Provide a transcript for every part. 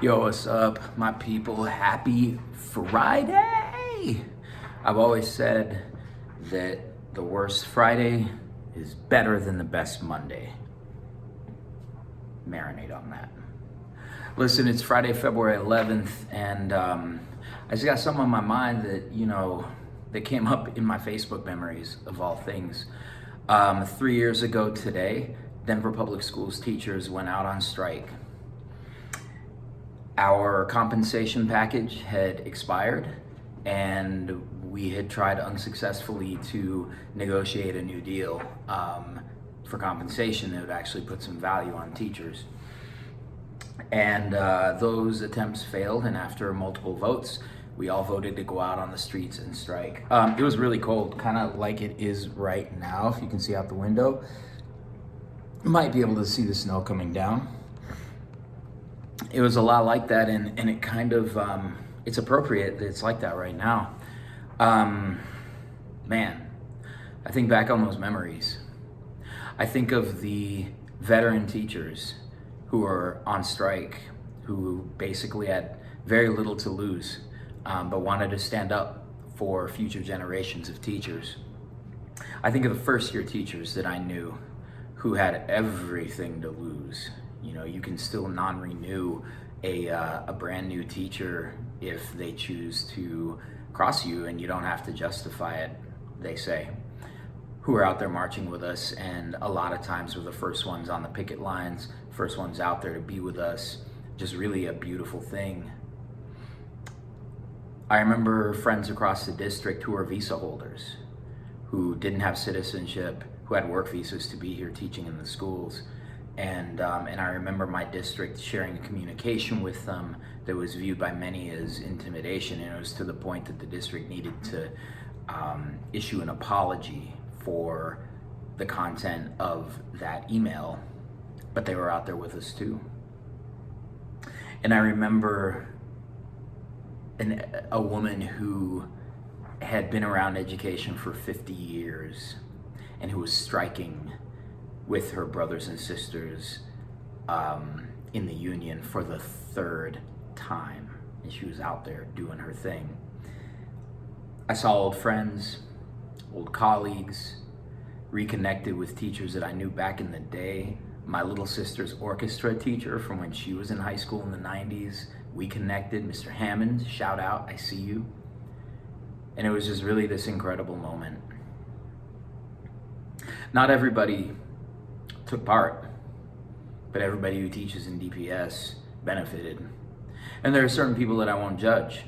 Yo, what's up, my people? Happy Friday! I've always said that the worst Friday is better than the best Monday. Marinate on that. Listen, it's Friday, February 11th, and I just got something on my mind that came up in my Facebook memories of all things. 3 years ago today, Denver Public Schools teachers went out on strike. Our compensation package had expired, and we had tried unsuccessfully to negotiate a new deal for compensation that would actually put some value on teachers. And those attempts failed, and after multiple votes, we all voted to go out on the streets and strike. It was really cold, kind of like it is right now. If you can see out the window, you might be able to see the snow coming down. It was a lot like that, and it kind of, it's appropriate that it's like that right now. Man, I think back on those memories. I think of the veteran teachers who were on strike, who basically had very little to lose, but wanted to stand up for future generations of teachers. I think of the first year teachers that I knew who had everything to lose. You know, you can still non-renew a brand new teacher if they choose to cross you, and you don't have to justify it, they say, who are out there marching with us, and a lot of times were the first ones on the picket lines, first ones out there to be with us. Just really a beautiful thing. I remember friends across the district who were visa holders, who didn't have citizenship, who had work visas to be here teaching in the schools. And I remember my district sharing communication with them that was viewed by many as intimidation, and it was to the point that the district needed to issue an apology for the content of that email, but they were out there with us too. And I remember a woman who had been around education for 50 years and who was striking with her brothers and sisters in the union for the third time. And she was out there doing her thing. I saw old friends, old colleagues, reconnected with teachers that I knew back in the day. My little sister's orchestra teacher from when she was in high school in the 90s, we connected. Mr. Hammond, shout out, I see you. And it was just really this incredible moment. Not everybody took part, but everybody who teaches in DPS benefited. And there are certain people that I won't judge.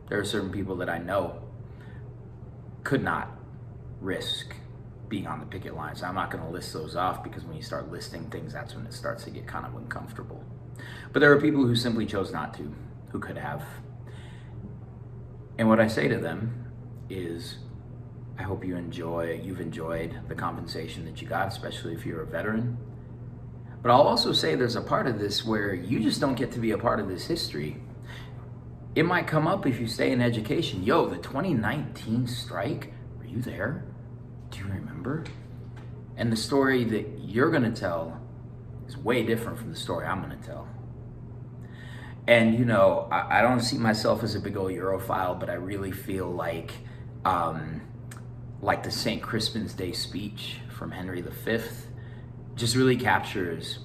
There are certain people that I know could not risk being on the picket lines. I'm not going to list those off, because when you start listing things, that's when it starts to get kind of uncomfortable. But there are people who simply chose not to, who could have. And what I say to them is, I hope you've enjoyed the compensation that you got, especially if you're a veteran. But I'll also say there's a part of this where you just don't get to be a part of this history. It might come up if you stay in education. Yo, the 2019 strike, were you there? Do you remember? And the story that you're gonna tell is way different from the story I'm gonna tell. And you know, I don't see myself as a big old Europhile, but I really feel like the St. Crispin's Day speech from Henry V just really captures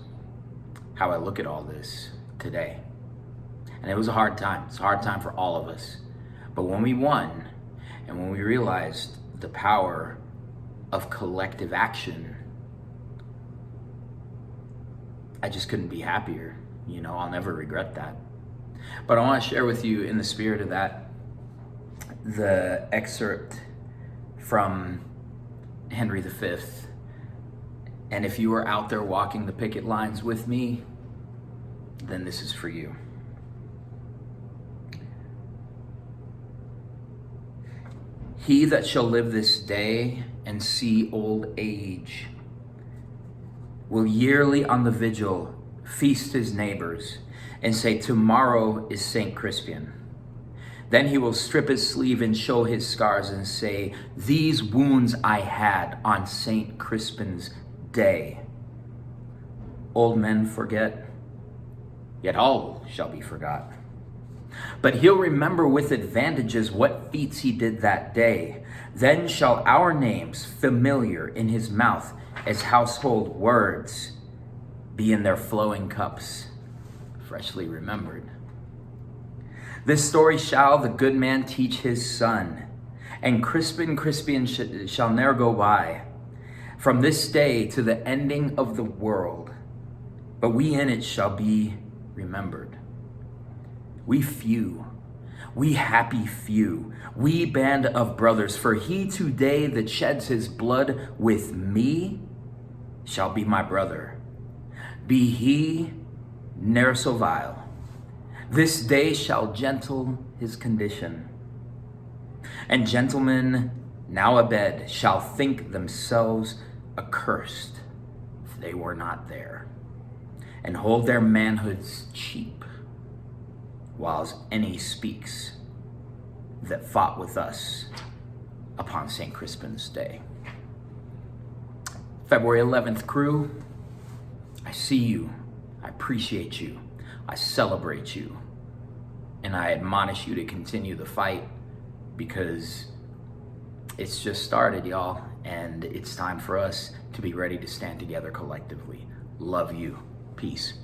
how I look at all this today. And it was a hard time. It's a hard time for all of us. But when we won, and when we realized the power of collective action, I just couldn't be happier. You know, I'll never regret that. But I want to share with you, in the spirit of that, the excerpt from Henry V. And if you were out there walking the picket lines with me, then this is for you. He that shall live this day and see old age will yearly on the vigil feast his neighbors and say, tomorrow is St. Crispin. Then he will strip his sleeve and show his scars and say, these wounds I had on St. Crispin's day. Old men forget, yet all shall be forgot. But he'll remember with advantages what feats he did that day. Then shall our names, familiar in his mouth as household words, be in their flowing cups, freshly remembered. This story shall the good man teach his son, and Crispin shall ne'er go by, from this day to the ending of the world. But we in it shall be remembered. We few, we happy few, we band of brothers, for he today that sheds his blood with me shall be my brother. Be he ne'er so vile, this day shall gentle his condition. And gentlemen now abed shall think themselves accursed if they were not there, and hold their manhoods cheap, whilst any speaks that fought with us upon St. Crispin's Day. February 11th, crew, I see you, I appreciate you, I celebrate you, and I admonish you to continue the fight, because it's just started, y'all, and it's time for us to be ready to stand together collectively. Love you. Peace.